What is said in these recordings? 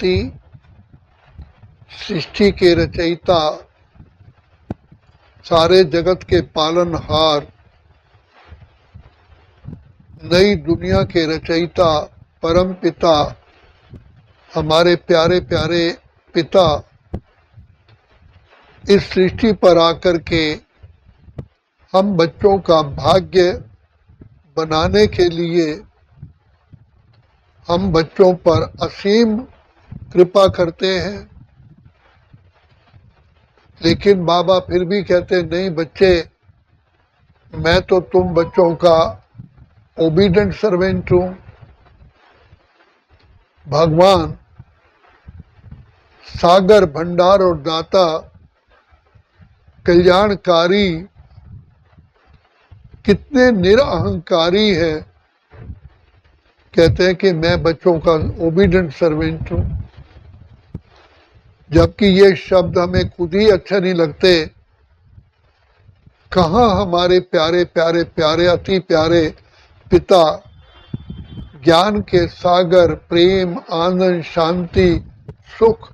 शांति, सृष्टि के रचयिता, सारे जगत के पालनहार, नई दुनिया के रचयिता, परम पिता, हमारे प्यारे प्यारे पिता इस सृष्टि पर आकर के हम बच्चों का भाग्य बनाने के लिए हम बच्चों पर असीम कृपा करते हैं। लेकिन बाबा फिर भी कहते नहीं बच्चे, मैं तो तुम बच्चों का ओबीडेंट सर्वेंट हूं। भगवान सागर, भंडार और दाता, कल्याणकारी, कितने निरअहंकारी है। कहते हैं कि मैं बच्चों का ओबीडेंट सर्वेंट हूं, जबकि ये शब्द हमें खुद ही अच्छे नहीं लगते। कहाँ हमारे प्यारे प्यारे प्यारे अति प्यारे पिता, ज्ञान के सागर, प्रेम, आनंद, शांति, सुख,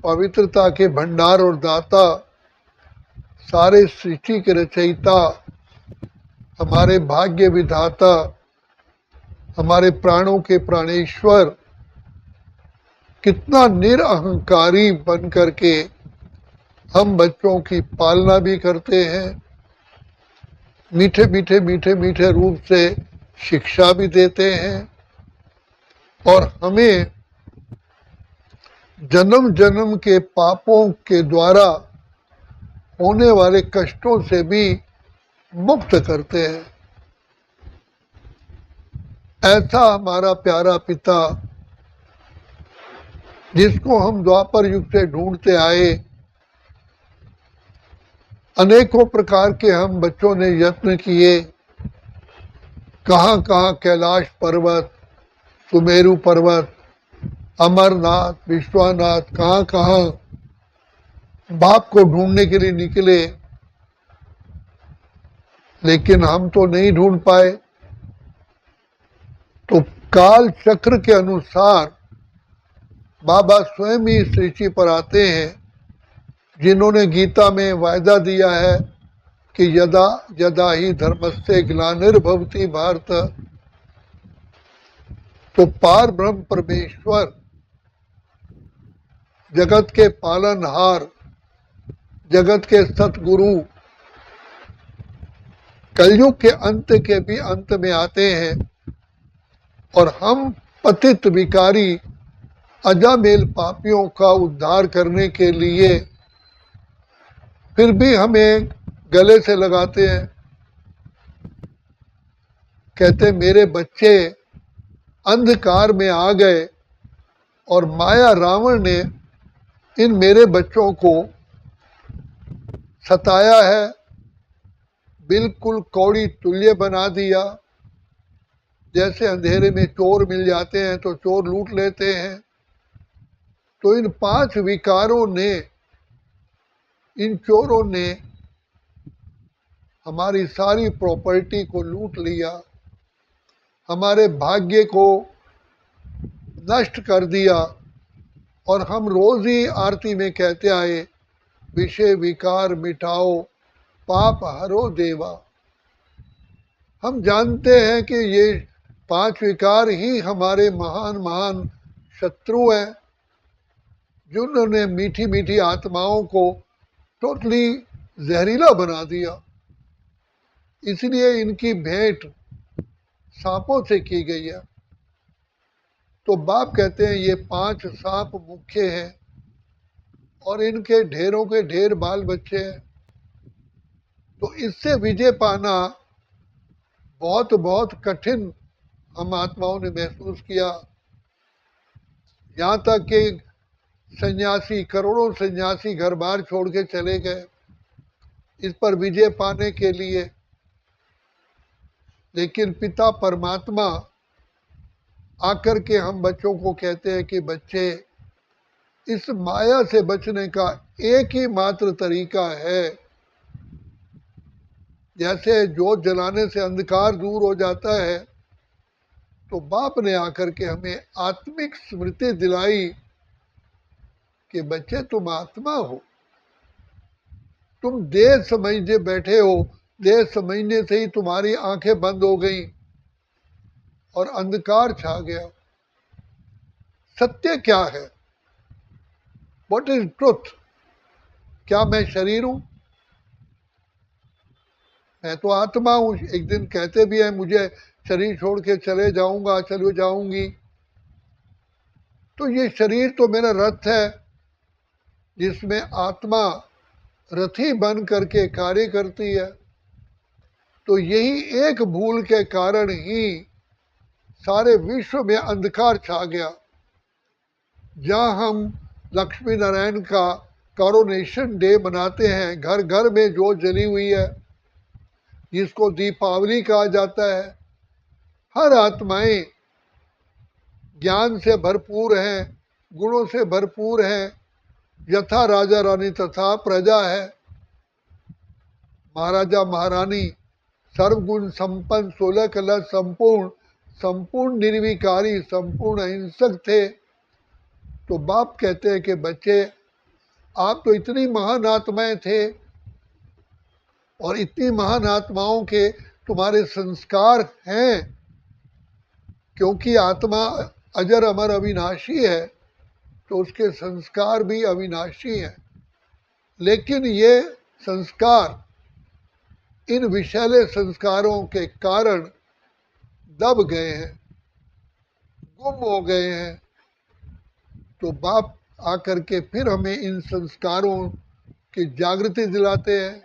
पवित्रता के भंडार और दाता, सारे सृष्टि के रचयिता, हमारे भाग्य विधाता, हमारे प्राणों के प्राणेश्वर, कितना निरअहंकारी बन करके हम बच्चों की पालना भी करते हैं, मीठे मीठे मीठे मीठे रूप से शिक्षा भी देते हैं और हमें जन्म जन्म के पापों के द्वारा होने वाले कष्टों से भी मुक्त करते हैं। ऐसा हमारा प्यारा पिता, जिसको हम द्वापर युग से ढूंढते आए, अनेकों प्रकार के हम बच्चों ने यत्न किए, कहाँ कहाँ कैलाश पर्वत, सुमेरु पर्वत, अमरनाथ, विश्वनाथ, कहाँ कहाँ बाप को ढूंढने के लिए निकले, लेकिन हम तो नहीं ढूंढ पाए। तो काल चक्र के अनुसार बाबा स्वयं ही सृष्टि पर आते हैं, जिन्होंने गीता में वायदा दिया है कि यदा यदा ही धर्मस्य ग्लानिर्भवति भारत, तो पार ब्रह्म परमेश्वर, जगत के पालनहार, जगत के सतगुरु, कलयुग के अंत के भी अंत में आते हैं और हम पतित विकारी अजामेल पापियों का उद्धार करने के लिए फिर भी हमें गले से लगाते हैं। कहते मेरे बच्चे अंधकार में आ गए और माया रावण ने इन मेरे बच्चों को सताया है, बिल्कुल कौड़ी तुल्य बना दिया। जैसे अंधेरे में चोर मिल जाते हैं तो चोर लूट लेते हैं, तो इन 5 विकारों ने, इन चोरों ने हमारी सारी प्रॉपर्टी को लूट लिया, हमारे भाग्य को नष्ट कर दिया। और हम रोज ही आरती में कहते आए, विषय विकार मिटाओ, पाप हरो देवा। हम जानते हैं कि ये 5 विकार ही हमारे महान महान शत्रु हैं, जिन्होंने मीठी मीठी आत्माओं को टोटली जहरीला बना दिया। इसलिए इनकी भेंट सांपों से की गई है। तो बाप कहते हैं ये 5 सांप मुख्य हैं और इनके ढेरों के ढेर बाल बच्चे हैं। तो इससे विजय पाना बहुत बहुत कठिन हम आत्माओं ने महसूस किया। यहाँ तक कि सन्यासी, करोड़ों सन्यासी घर बार छोड़ के चले गए इस पर विजय पाने के लिए। लेकिन पिता परमात्मा आकर के हम बच्चों को कहते हैं कि बच्चे, इस माया से बचने का एक ही मात्र तरीका है। जैसे जोत जलाने से अंधकार दूर हो जाता है, तो बाप ने आकर के हमें आत्मिक स्मृति दिलाई कि बच्चे तुम आत्मा हो, तुम देह समझने बैठे हो, देह समझने से ही तुम्हारी आंखें बंद हो गई और अंधकार छा गया। सत्य क्या है? What is truth? क्या मैं शरीर हूं? मैं तो आत्मा हूं। एक दिन कहते भी है मुझे शरीर छोड़ के चले जाऊंगा, चले जाऊंगी। तो ये शरीर तो मेरा रथ है जिसमें आत्मा रथी बन करके कार्य करती है। तो यही एक भूल के कारण ही सारे विश्व में अंधकार छा गया। जहाँ हम लक्ष्मी नारायण का कॉरोनेशन डे मनाते हैं, घर घर में जोत जली हुई है, जिसको दीपावली कहा जाता है। हर आत्माएं ज्ञान से भरपूर हैं, गुणों से भरपूर हैं, यथा राजा रानी तथा प्रजा है। महाराजा महारानी सर्वगुण संपन्न, 16 कला संपूर्ण, संपूर्ण निर्विकारी, संपूर्ण अहिंसक थे। तो बाप कहते हैं कि बच्चे आप तो इतनी महान आत्माएं थे और इतनी महान आत्माओं के तुम्हारे संस्कार हैं, क्योंकि आत्मा अजर अमर अविनाशी है तो उसके संस्कार भी अविनाशी हैं। लेकिन ये संस्कार इन विषैले संस्कारों के कारण दब गए हैं, गुम हो गए हैं। तो बाप आकर के फिर हमें इन संस्कारों की जागृति दिलाते हैं।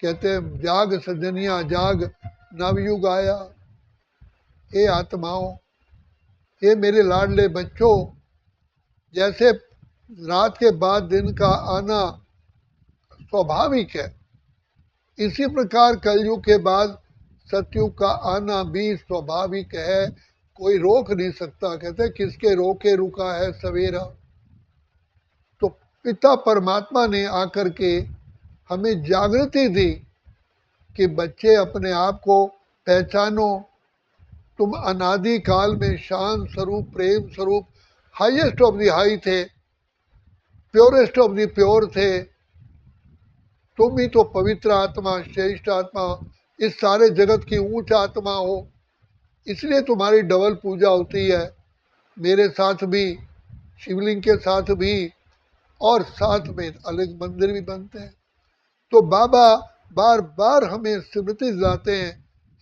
कहते हैं जाग सजनिया जाग, नवयुग आया। हे आत्माओं, हे मेरे लाडले बच्चों, जैसे रात के बाद दिन का आना स्वाभाविक है, इसी प्रकार कलयुग के बाद सतयुग का आना भी स्वाभाविक है। कोई रोक नहीं सकता। कहते किसके रोके रुका है सवेरा। तो पिता परमात्मा ने आकर के हमें जागृति दी कि बच्चे अपने आप को पहचानो। तुम अनादि काल में शांत स्वरूप, प्रेम स्वरूप, हाईएस्ट ऑफ द हाई थे, प्योरेस्ट ऑफ द प्योर थे। तुम ही तो पवित्र आत्मा, श्रेष्ठ आत्मा, इस सारे जगत की ऊंच आत्मा हो। इसलिए तुम्हारी डबल पूजा होती है, मेरे साथ भी, शिवलिंग के साथ भी, और साथ में अलग मंदिर भी बनते हैं। तो बाबा बार बार हमें स्मृति दिलाते हैं,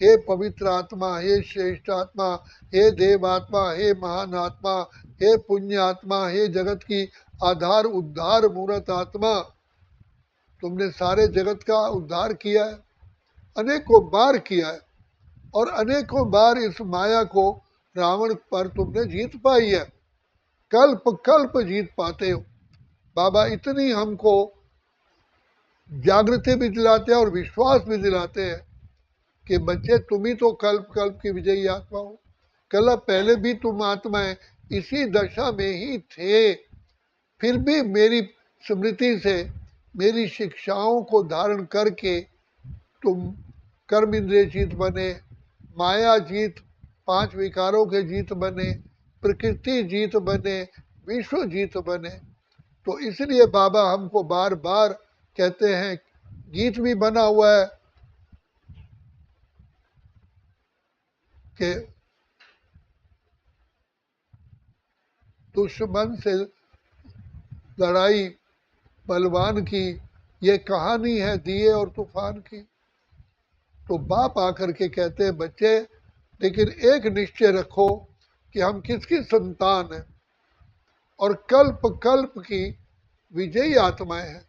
हे पवित्र आत्मा, हे श्रेष्ठ आत्मा, हे देव आत्मा, हे महान आत्मा, हे पुण्य आत्मा, हे जगत की आधार उद्धार मूर्त आत्मा, तुमने सारे जगत का उद्धार किया है, अनेकों बार किया है, और अनेकों बार इस माया को रावण पर तुमने जीत पाई है। कल्प कल्प जीत पाते हो। बाबा इतनी हमको जागृति भी दिलाते हैं और विश्वास भी दिलाते हैं कि बच्चे तुम ही तो कल्प कल्प की विजयी आत्मा हो। कल पहले भी तुम आत्माएं इसी दशा में ही थे, फिर भी मेरी स्मृति से, मेरी शिक्षाओं को धारण करके तुम कर्म इंद्रिय जीत बने, माया जीत, 5 विकारों के जीत बने, प्रकृति जीत बने, विश्व जीत बने। तो इसलिए बाबा हमको बार बार कहते हैं, गीत भी बना हुआ है कि दुश्मन से लड़ाई बलवान की, ये कहानी है दिए और तूफान की। तो बाप आकर के कहते हैं बच्चे, लेकिन एक निश्चय रखो कि हम किसकी संतान हैं और कल्प कल्प की विजयी आत्माएं हैं।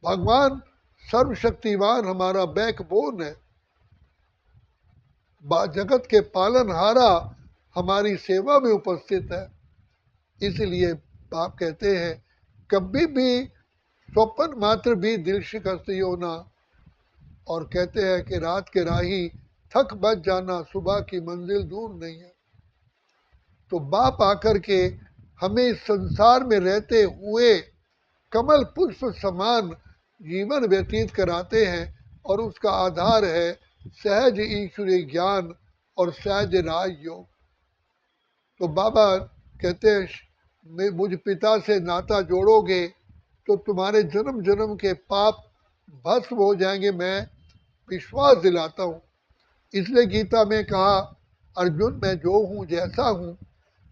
भगवान सर्वशक्तिमान हमारा बैकबोन है, जगत के पालनहारा हमारी सेवा में उपस्थित है। इसलिए बाप कहते हैं कभी भी स्वप्न मात्र भी दिल शिकस्त होना, और कहते हैं कि रात के राही थक बच जाना, सुबह की मंजिल दूर नहीं है। तो बाप आकर के हमें इस संसार में रहते हुए कमल पुष्प समान जीवन व्यतीत कराते हैं, और उसका आधार है सहज ईश्वरीय ज्ञान, और सहज राजयोग। तो बाबा कहते हैं मुझ पिता से नाता जोड़ोगे तो तुम्हारे जन्म जन्म के पाप भस्म हो जाएंगे, मैं विश्वास दिलाता हूँ। इसलिए गीता में कहा, अर्जुन मैं जो हूँ जैसा हूँ,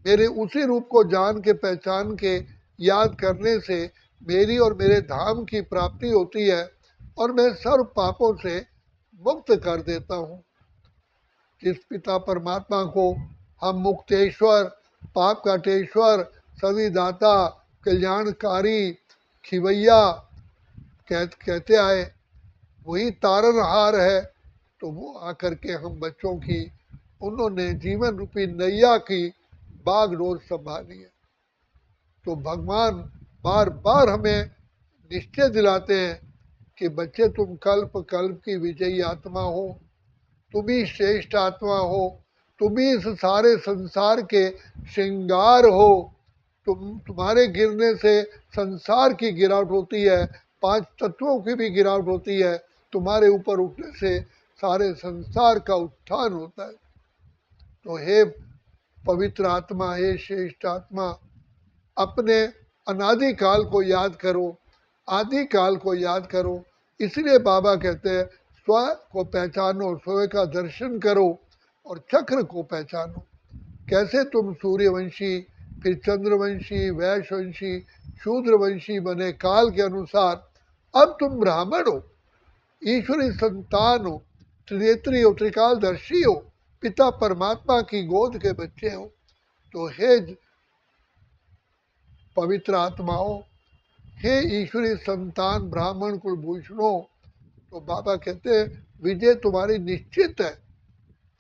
मेरे उसी रूप को जान के पहचान के याद करने से मेरी और मेरे धाम की प्राप्ति होती है और मैं सर्व पापों से मुक्त कर देता हूँ। जिस पिता परमात्मा को हम मुक्तेश्वर, पाप काटेश्वर, सभी दाता, कल्याणकारी, खिवैया कहते आए, वही तारनहार है। तो वो आकर के हम बच्चों की, उन्होंने जीवन रूपी नैया की बागडोर संभाली है। तो भगवान बार बार हमें निश्चय दिलाते हैं कि बच्चे तुम कल्प कल्प की विजयी आत्मा हो, तुम ही श्रेष्ठ आत्मा हो, तुम ही इस सारे संसार के श्रृंगार हो। तुम्हारे गिरने से संसार की गिरावट होती है, पांच तत्वों की भी गिरावट होती है, तुम्हारे ऊपर उठने से सारे संसार का उत्थान होता है। तो हे पवित्र आत्मा, हे श्रेष्ठ आत्मा, अपने अनादि काल को याद करो, आदि काल को याद करो। इसलिए बाबा कहते हैं स्व को पहचानो, स्व का दर्शन करो और चक्र को पहचानो। कैसे तुम सूर्यवंशी, फिर चंद्रवंशी, वैश्यवंशी, शूद्रवंशी बने काल के अनुसार, अब तुम ब्राह्मण हो, ईश्वरी संतान हो, त्रिनेत्री हो, त्रिकालदर्शी हो, पिता परमात्मा की गोद के बच्चे हो। तो हे पवित्र आत्माओं, हे ईश्वरी संतान ब्राह्मण कुलभूषणों, तो बाबा कहते हैं विजय तुम्हारी निश्चित है।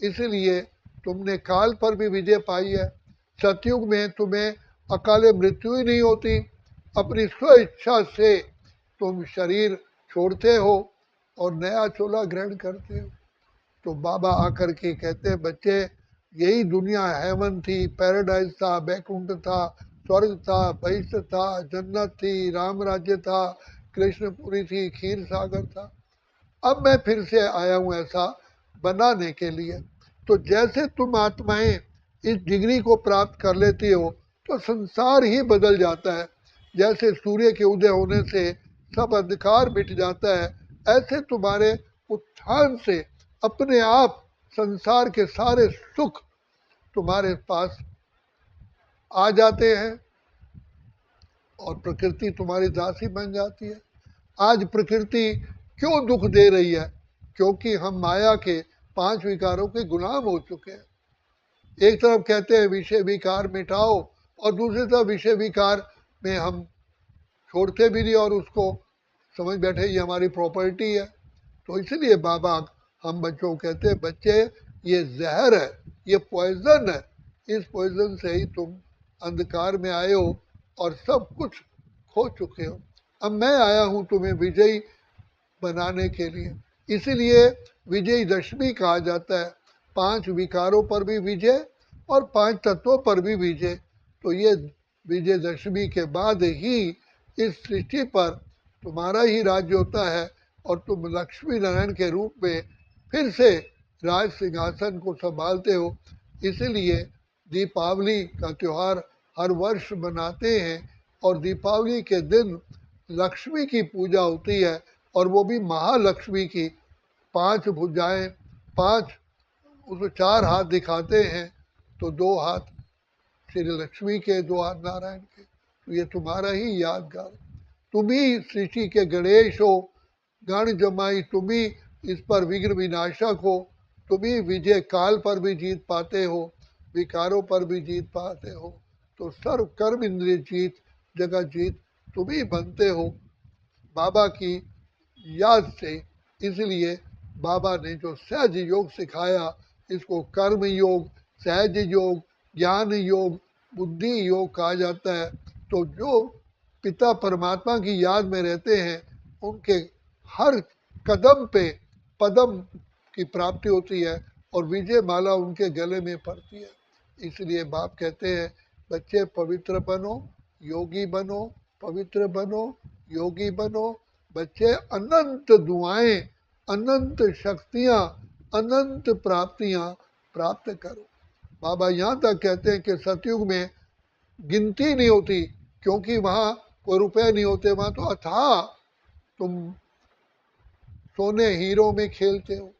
इसलिए तुमने काल पर भी विजय पाई है। सतयुग में तुम्हें अकाले मृत्यु ही नहीं होती, अपनी स्व इच्छा से तुम शरीर छोड़ते हो और नया चोला ग्रहण करते हो। तो बाबा आकर के कहते हैं बच्चे, यही दुनिया हेवन थी, पैराडाइज था, बैकुंठ था, स्वर्ग था, बहिष्ठ था, जन्नत थी, राम राज्य था, कृष्णपुरी थी, खीर सागर था। अब मैं फिर से आया हूँ ऐसा बनाने के लिए। तो जैसे तुम आत्माएं इस डिग्री को प्राप्त कर लेती हो तो संसार ही बदल जाता है। जैसे सूर्य के उदय होने से सब अंधकार मिट जाता है, ऐसे तुम्हारे उत्थान से अपने आप संसार के सारे सुख तुम्हारे पास आ जाते हैं और प्रकृति तुम्हारी दासी बन जाती है। आज प्रकृति क्यों दुख दे रही है? क्योंकि हम माया के पांच विकारों के गुलाम हो चुके हैं। एक तरफ कहते हैं विषय विकार मिटाओ और दूसरी तरफ विषय विकार में हम छोड़ते भी नहीं और उसको समझ बैठे ये हमारी प्रॉपर्टी है। तो इसलिए बाबा हम बच्चों को कहते हैं बच्चे ये जहर है, ये पॉइजन है, इस पॉइजन से ही तुम अंधकार में आए हो और सब कुछ खो चुके हो। अब मैं आया हूँ तुम्हें विजयी बनाने के लिए। इसीलिए विजयी दशमी कहा जाता है, पांच विकारों पर भी विजय और पांच तत्वों पर भी विजय। तो ये विजय दशमी के बाद ही इस सृष्टि पर तुम्हारा ही राज्य होता है और तुम लक्ष्मी नारायण के रूप में फिर से राज सिंहासन को संभालते हो। इसीलिए दीपावली का त्यौहार हर वर्ष मनाते हैं और दीपावली के दिन लक्ष्मी की पूजा होती है और वो भी महालक्ष्मी की। पांच भुजाएं, पांच उसमें चार हाथ दिखाते हैं, तो दो हाथ श्री लक्ष्मी के, दो हाथ नारायण के। तो ये तुम्हारा ही यादगार। तुम ही सृष्टि के गणेश हो, गण जमाई तुम ही इस पर विघ्न विनाशक हो, तुम ही विजय काल पर भी जीत पाते हो, विकारों पर भी जीत पाते हो। तो सर्व कर्म इंद्रिय जीत, जगत जीत तुम ही बनते हो बाबा की याद से। इसलिए बाबा ने जो सहज योग सिखाया, इसको कर्म योग, सहज योग, ज्ञान योग, बुद्धि योग कहा जाता है। तो जो पिता परमात्मा की याद में रहते हैं उनके हर कदम पे पदम की प्राप्ति होती है और विजय माला उनके गले में पड़ती है। इसलिए बाप कहते हैं बच्चे पवित्र बनो, योगी बनो, पवित्र बनो, योगी बनो। बच्चे अनंत दुआएं, अनंत शक्तियां, अनंत प्राप्तियां प्राप्त करो। बाबा यहाँ तक कहते हैं कि सतयुग में गिनती नहीं होती, क्योंकि वहाँ कोई रुपए नहीं होते, वहाँ तो अथाह तुम सोने हीरो में खेलते हो।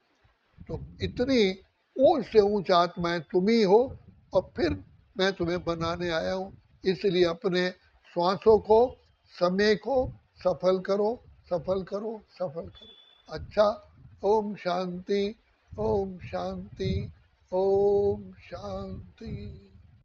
तो इतनी ऊंच से ऊंच आत्माएं तुम ही हो, और फिर मैं तुम्हें बनाने आया हूँ। इसलिए अपने श्वासों को, समय को सफल करो, सफल करो, सफल करो। अच्छा, ओम शांति, ओम शांति, ओम शांति।